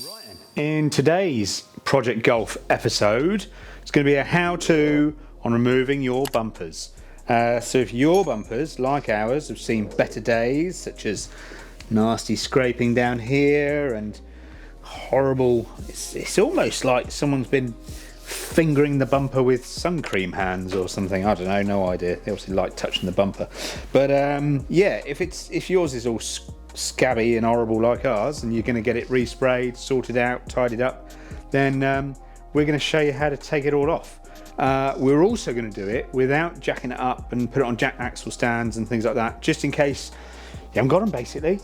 Right, in today's Project Golf episode, it's going to be a how-to on removing your bumpers. So if your bumpers, like ours, have seen better days, such as nasty scraping down here and horrible, it's almost like someone's been fingering the bumper with sun cream hands or something. I don't know, no idea. They obviously like touching the bumper. But yeah, if yours is all scabby and horrible like ours, and you're going to get it resprayed, sorted out, tidied up, then we're going to show you how to take it all off. We're also going to do it without jacking it up and put it on jack axle stands and things like that, just in case you haven't got them, basically.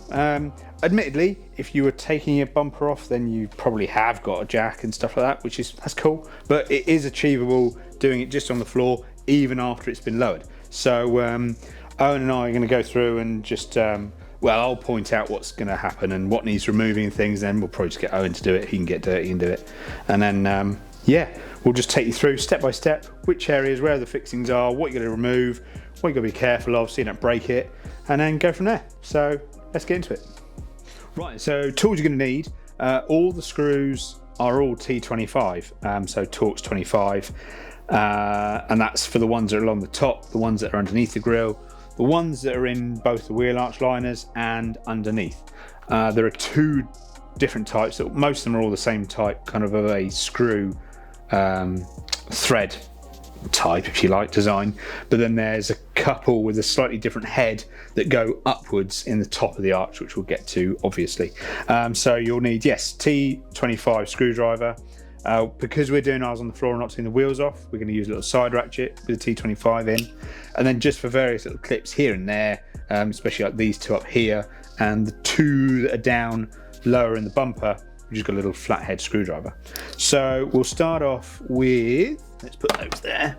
Admittedly, if you were taking your bumper off, then you probably have got a jack and stuff like that, that's cool, but it is achievable doing it just on the floor even after it's been lowered. So Owen and I are going to go through and just well, I'll point out what's going to happen and what needs removing and things, then we'll probably just get Owen to do it. He can get dirty and do it. And then, yeah, we'll just take you through step by step, which areas, where the fixings are, what you're going to remove, what you've got to be careful of so you don't break it, and then go from there. So let's get into it. Right, so tools you're going to need, all the screws are all T25, so Torx 25, and that's for the ones that are along the top, the ones that are underneath the grille, the ones that are in both the wheel arch liners and underneath. There are two different types. Most of them are all the same type, kind of a screw thread type, if you like, design. But then there's a couple with a slightly different head that go upwards in the top of the arch, which we'll get to, obviously. So you'll need, yes, T25 screwdriver. Because we're doing ours on the floor and not taking the wheels off, we're going to use a little side ratchet with a T25 in, and then just for various little clips here and there, especially like these two up here and the two that are down lower in the bumper, we've just got a little flathead screwdriver. So we'll start off with, let's put those there.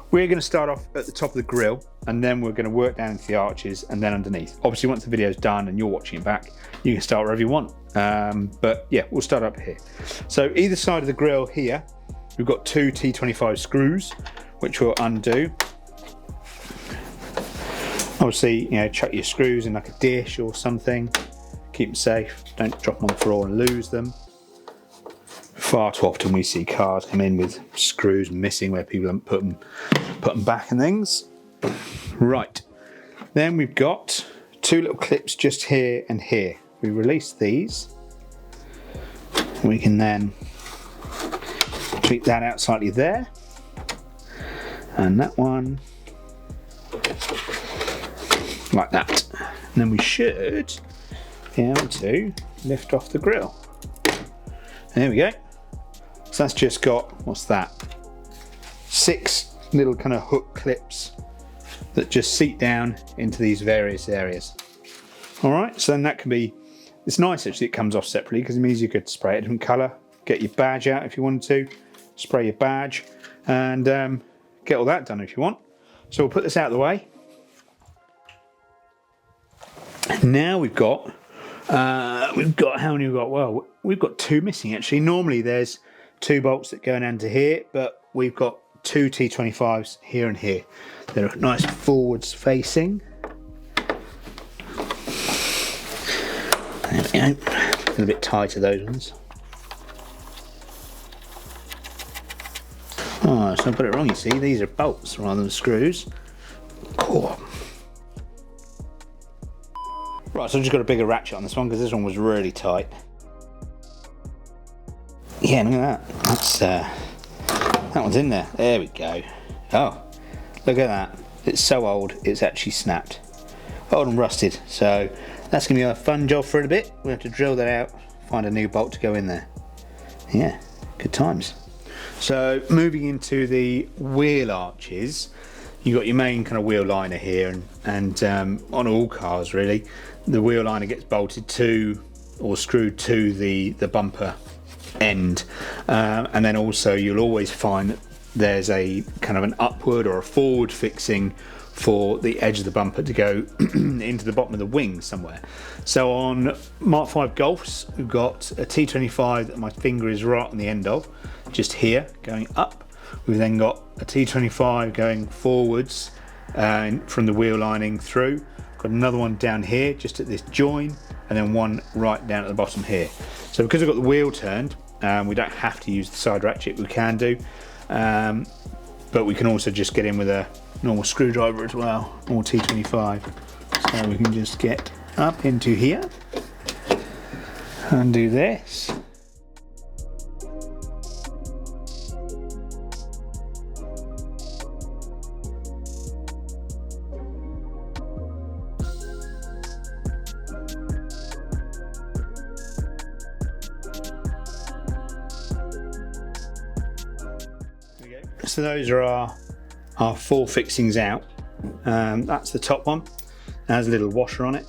We're going to start off at the top of the grille, and then we're going to work down into the arches and then underneath. Obviously, once the video's done and you're watching it back, you can start wherever you want. But yeah, we'll start up here. So either side of the grille here, we've got two T25 screws, which we'll undo. Obviously, you know, chuck your screws in like a dish or something. Keep them safe. Don't drop them on the floor and lose them. Far too often we see cars come in with screws missing where people haven't put them back and things. Right, then we've got two little clips just here and here. We release these. We can then tweak that out slightly there, and that one like that. And then we should be able to lift off the grille. There we go. So that's just got, what's that? 6 little kind of hook clips that just seat down into these various areas. All right, so then that can be, it's nice actually it comes off separately because it means you could spray a different colour, get your badge out if you wanted to, spray your badge, and get all that done if you want. So we'll put this out of the way. Now we've got how many we've got? Well, we've got 2 missing actually. Normally there's 2 bolts that go in under here, but we've got 2 T25s here and here. They're nice forwards facing. There we go. A little bit tighter, those ones. Oh, so I put it wrong, you see. These are bolts rather than screws. Cool. Right, so I've just got a bigger ratchet on this one because this one was really tight. Yeah, look at that. That's that one's in there. There we go. Oh, look at that. It's so old, it's actually snapped. Old and rusted. So that's going to be a fun job for a bit. We'll have to drill that out, find a new bolt to go in there. Yeah, good times. So moving into the wheel arches, you've got your main kind of wheel liner here, and on all cars really, the wheel liner gets bolted to or screwed to the bumper end, and then also you'll always find that there's a kind of an upward or a forward fixing for the edge of the bumper to go into the bottom of the wing somewhere. So on Mk5 Golfs, we've got a T25 that my finger is right on the end of, just here, going up. We've then got a T25 going forwards from the wheel lining through. Got another one down here, just at this join, and then one right down at the bottom here. So because I've got the wheel turned, we don't have to use the side ratchet, we can do, but we can also just get in with a normal screwdriver as well, or T25. So we can just get up into here and do this. So those are our 4 fixings out. That's the top one. It has a little washer on it.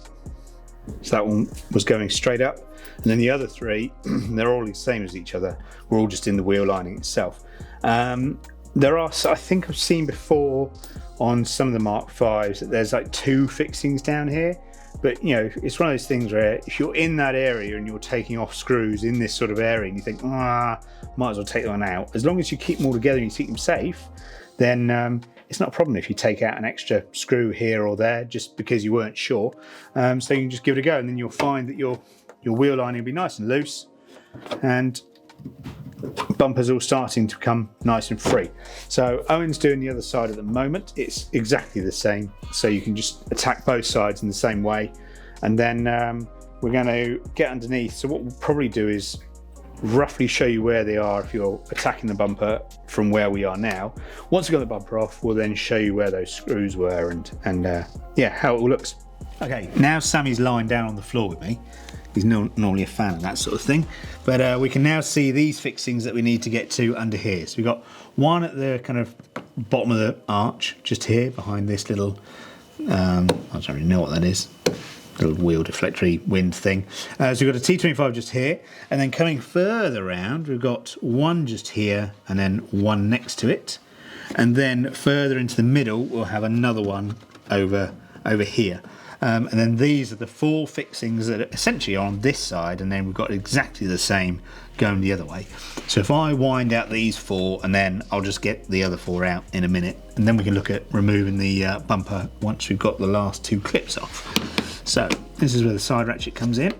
So that one was going straight up. And then the other 3, they're all the same as each other. We're all just in the wheel lining itself. There are, I think I've seen before on some of the Mk5s that there's like 2 fixings down here. But you know, it's one of those things where if you're in that area and you're taking off screws in this sort of area and you think, might as well take one out. As long as you keep them all together and you keep them safe, then it's not a problem if you take out an extra screw here or there just because you weren't sure. So you can just give it a go, and then you'll find that your wheel lining will be nice and loose, and bumpers all starting to become nice and free. So Owen's doing the other side at the moment. It's exactly the same, so you can just attack both sides in the same way, and then we're going to get underneath. So what we'll probably do is roughly show you where they are if you're attacking the bumper from where we are now. Once we've got the bumper off, we'll then show you where those screws were and yeah, how it all looks. Okay, now Sammy's lying down on the floor with me. He's normally a fan of that sort of thing, but we can now see these fixings that we need to get to under here. So we've got one at the kind of bottom of the arch, just here behind this little, I don't really know what that is, little wheel deflectory wind thing. So we've got a T25 just here, and then coming further around, we've got one just here, and then one next to it. And then further into the middle, we'll have another one over here. And then these are the 4 fixings that are essentially on this side, and then we've got exactly the same going the other way. So if I wind out these 4, and then I'll just get the other 4 out in a minute, and then we can look at removing the bumper once we've got the last 2 clips off. So this is where the side ratchet comes in.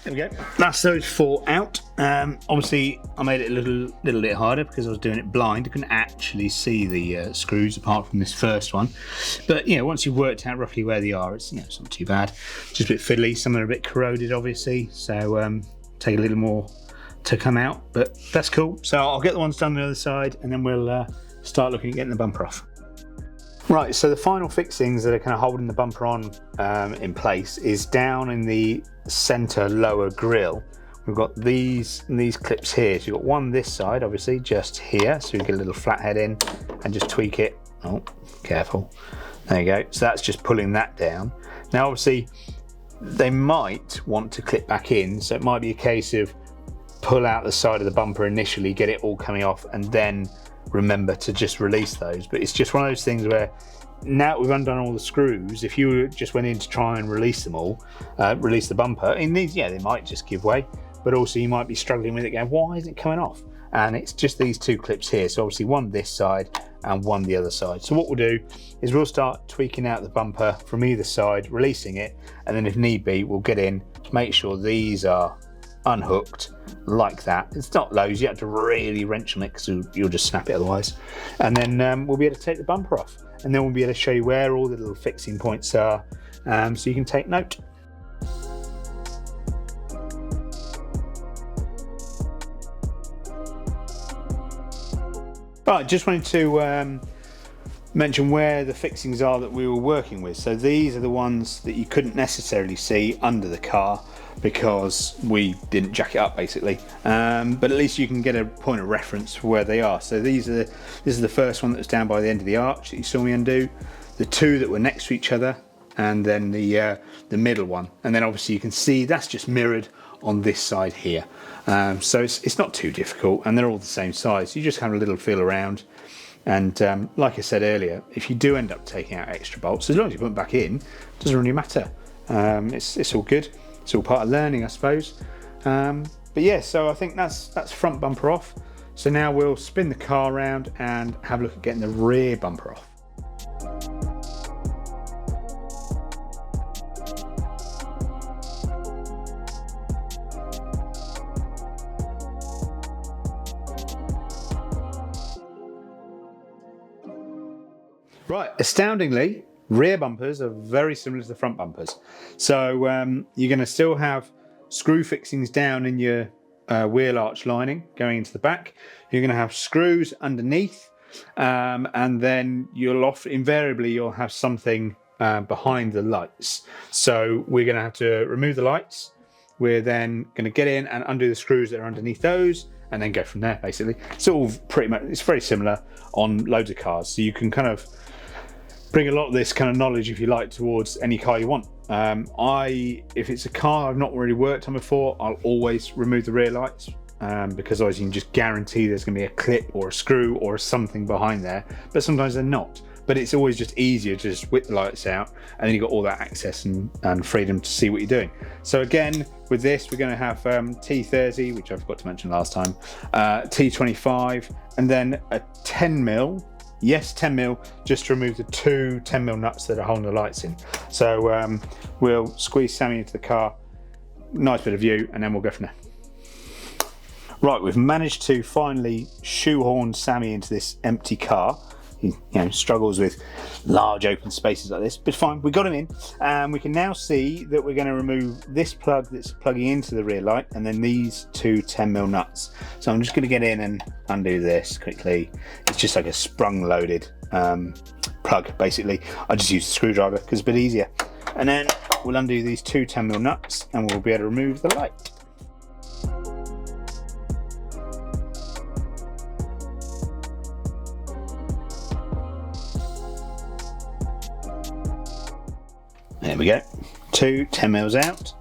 There we go. That's those 4 out. Obviously, I made it a little bit harder because I was doing it blind. I couldn't actually see the screws apart from this first one. But you know, once you've worked out roughly where they are, it's it's not too bad. Just a bit fiddly. Some are a bit corroded, obviously. So take a little more to come out, but that's cool. So I'll get the ones done on the other side, and then we'll start looking at getting the bumper off. Right, so the final fixings that are kind of holding the bumper on in place is down in the center lower grille. We've got these clips here. So you've got one this side, obviously, just here. So you get a little flathead in and just tweak it. Oh, careful. There you go. So that's just pulling that down. Now, obviously, they might want to clip back in. So it might be a case of pull out the side of the bumper initially, get it all coming off, and then remember to just release those. But it's just one of those things where now we've undone all the screws, if you just went in to try and release them all, release the bumper, in these, yeah, they might just give way, but also you might be struggling with it going, why isn't it coming off? And it's just these 2 clips here. So obviously one this side and one the other side. So what we'll do is we'll start tweaking out the bumper from either side, releasing it, and then if need be, we'll get in, make sure these are unhooked like that. It's not loads, you have to really wrench on it because you'll just snap it otherwise. And then we'll be able to take the bumper off, and then we'll be able to show you where all the little fixing points are, so you can take note. Right, just wanted to mention where the fixings are that we were working with. So these are the ones that you couldn't necessarily see under the car because we didn't jack it up basically, but at least you can get a point of reference for where they are. So this is the first one that was down by the end of the arch that you saw me undo, the 2 that were next to each other, and then the middle one, and then obviously you can see that's just mirrored on this side here. So it's not too difficult, and they're all the same size. You just have a little feel around, and like I said earlier, if you do end up taking out extra bolts, as long as you put them back in, it doesn't really matter. It's all good. It's all part of learning, I suppose. But yeah, so I think that's front bumper off. So now we'll spin the car around and have a look at getting the rear bumper off. Right, astoundingly, rear bumpers are very similar to the front bumpers. So you're going to still have screw fixings down in your wheel arch lining going into the back. You're going to have screws underneath, and then invariably you'll have something behind the lights. So we're going to have to remove the lights. We're then going to get in and undo the screws that are underneath those, and then go from there. Basically, it's all pretty much, it's very similar on loads of cars. So you can kind of bring a lot of this kind of knowledge, if you like, towards any car you want. If it's a car I've not really worked on before, I'll always remove the rear lights, because otherwise you can just guarantee there's going to be a clip or a screw or something behind there, but sometimes they're not. But it's always just easier to just whip the lights out, and then you've got all that access and freedom to see what you're doing. So again, with this, we're going to have T30, which I forgot to mention last time, T25, and then a 10mm. Yes, 10mm, just to remove the two 10mm nuts that are holding the lights in. So we'll squeeze Sammy into the car, nice bit of view, and then we'll go from there. Right, we've managed to finally shoehorn Sammy into this empty car. He struggles with large open spaces like this, but fine, we got him in. And we can now see that we're going to remove this plug that's plugging into the rear light, and then these two 10mm nuts. So I'm just going to get in and undo this quickly. It's just like a sprung loaded plug, basically. I just use a screwdriver because it's a bit easier. And then we'll undo these two 10mm nuts, and we'll be able to remove the light. There we go, two 10mm out,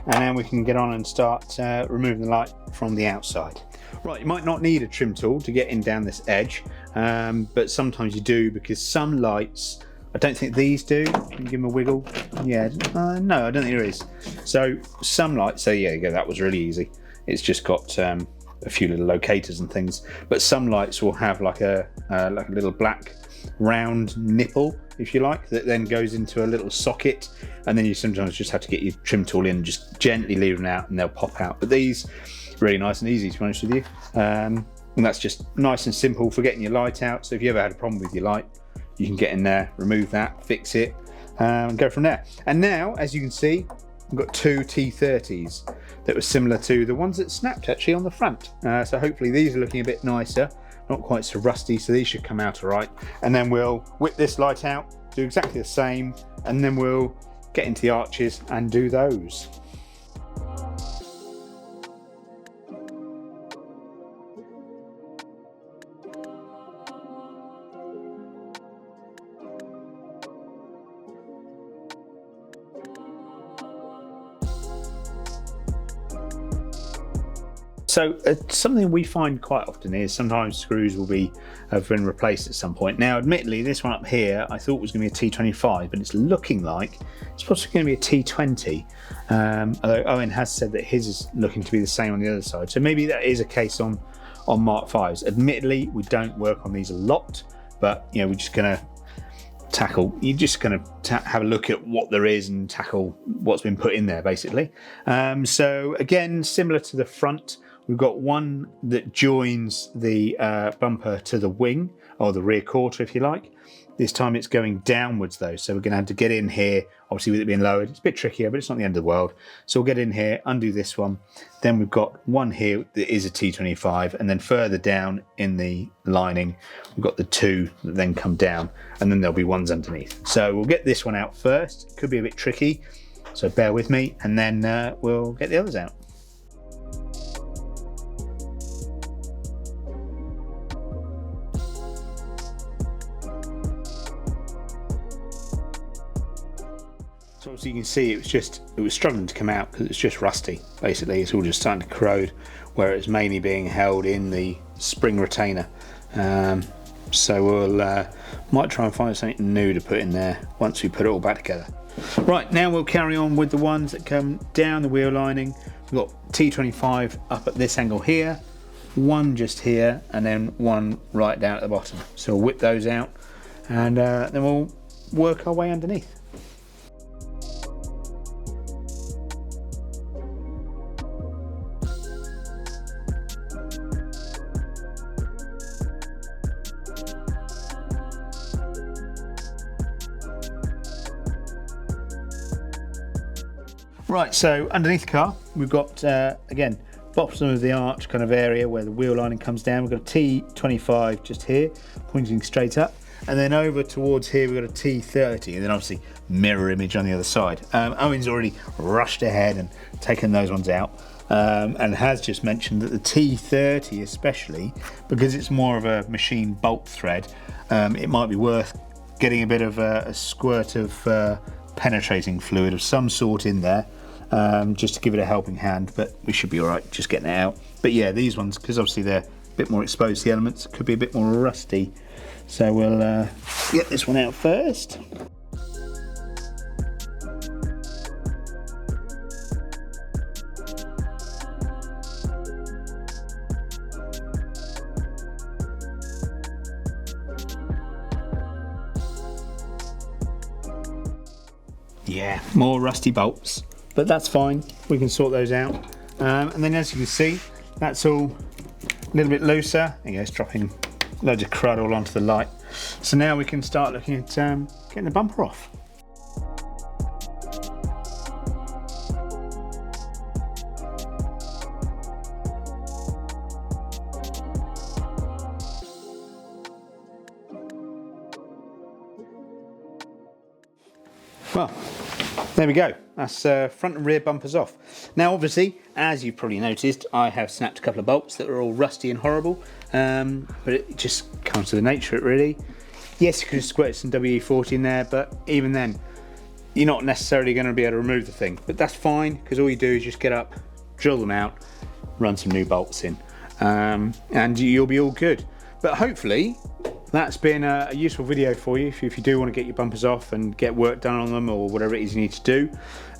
and then we can get on and start removing the light from the outside. Right, you might not need a trim tool to get in down this edge, but sometimes you do, because some lights, I don't think these do. Can you give them a wiggle? Yeah, no, I don't think there is. So some lights, so yeah, that was really easy. It's just got a few little locators and things, but some lights will have like a little black round nipple, if you like, that then goes into a little socket, and then you sometimes just have to get your trim tool in and just gently leave them out, and they'll pop out. But these really nice and easy, to be honest with you, and that's just nice and simple for getting your light out. So if you ever had a problem with your light, you can get in there, remove that, fix it, and go from there. And now, as you can see, I've got two T30s that were similar to the ones that snapped actually on the front. So hopefully these are looking a bit nicer, not quite so rusty, so these should come out all right. And then we'll whip this light out, do exactly the same, and then we'll get into the arches and do those. So something we find quite often is sometimes screws have been replaced at some point. Now, admittedly, this one up here I thought was going to be a T25, but it's looking like it's possibly going to be a T20. Although Owen has said that his is looking to be the same on the other side, so maybe that is a case on Mk5s. Admittedly, we don't work on these a lot, but we're just going to tackle. You're just going to have a look at what there is and tackle what's been put in there, basically. So again, similar to the front. We've got one that joins the bumper to the wing, or the rear quarter, if you like. This time it's going downwards though, so we're going to have to get in here, obviously with it being lowered. It's a bit trickier, but it's not the end of the world. So we'll get in here, undo this one. Then we've got one here that is a T25, and then further down in the lining, we've got the two that then come down, and then there'll be ones underneath. So we'll get this one out first. It could be a bit tricky, so bear with me, and then we'll get the others out. So obviously you can see it was struggling to come out because it's just rusty. Basically, it's all just starting to corrode where it's mainly being held in the spring retainer. So we'll might try and find something new to put in there once we put it all back together. Right, now we'll carry on with the ones that come down the wheel lining. We've got T25 up at this angle here, one just here, and then one right down at the bottom. So we'll whip those out, and then we'll work our way underneath. Right, so underneath the car, we've got, again, bottom of the arch kind of area where the wheel lining comes down. We've got a T25 just here, pointing straight up. And then over towards here, we've got a T30, and then obviously mirror image on the other side. Owen's already rushed ahead and taken those ones out, and has just mentioned that the T30 especially, because it's more of a machine bolt thread, it might be worth getting a bit of a squirt of penetrating fluid of some sort in there, just to give it a helping hand, but we should be all right just getting it out. But yeah, these ones, because obviously they're a bit more exposed to the elements, could be a bit more rusty. So we'll get this one out first. Yeah, more rusty bolts, but that's fine. We can sort those out. And then as you can see, that's all a little bit looser. There you go, it's dropping loads of crud all onto the light. So now we can start looking at getting the bumper off. Well, there we go. That's front and rear bumpers off. Now obviously, as you've probably noticed, I have snapped a couple of bolts that are all rusty and horrible, but it just comes to the nature of it really. Yes, you could have squirted some WD-40 in there, but even then, you're not necessarily going to be able to remove the thing. But that's fine, because all you do is just get up, drill them out, run some new bolts in, and you'll be all good. But hopefully, that's been a useful video for you if you do want to get your bumpers off and get work done on them, or whatever it is you need to do.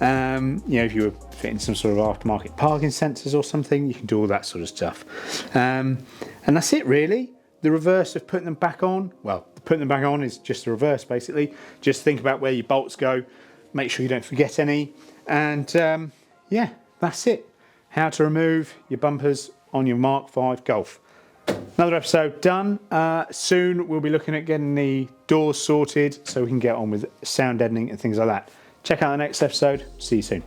You know, if you were fitting some sort of aftermarket parking sensors or something, you can do all that sort of stuff. And that's it really. The reverse of putting them back on, well, putting them back on is just the reverse basically. Just think about where your bolts go, make sure you don't forget any, and yeah, that's it. How to remove your bumpers on your Mk5 Golf. Another episode done. Soon we'll be looking at getting the doors sorted so we can get on with sound deadening and things like that. Check out the next episode. See you soon.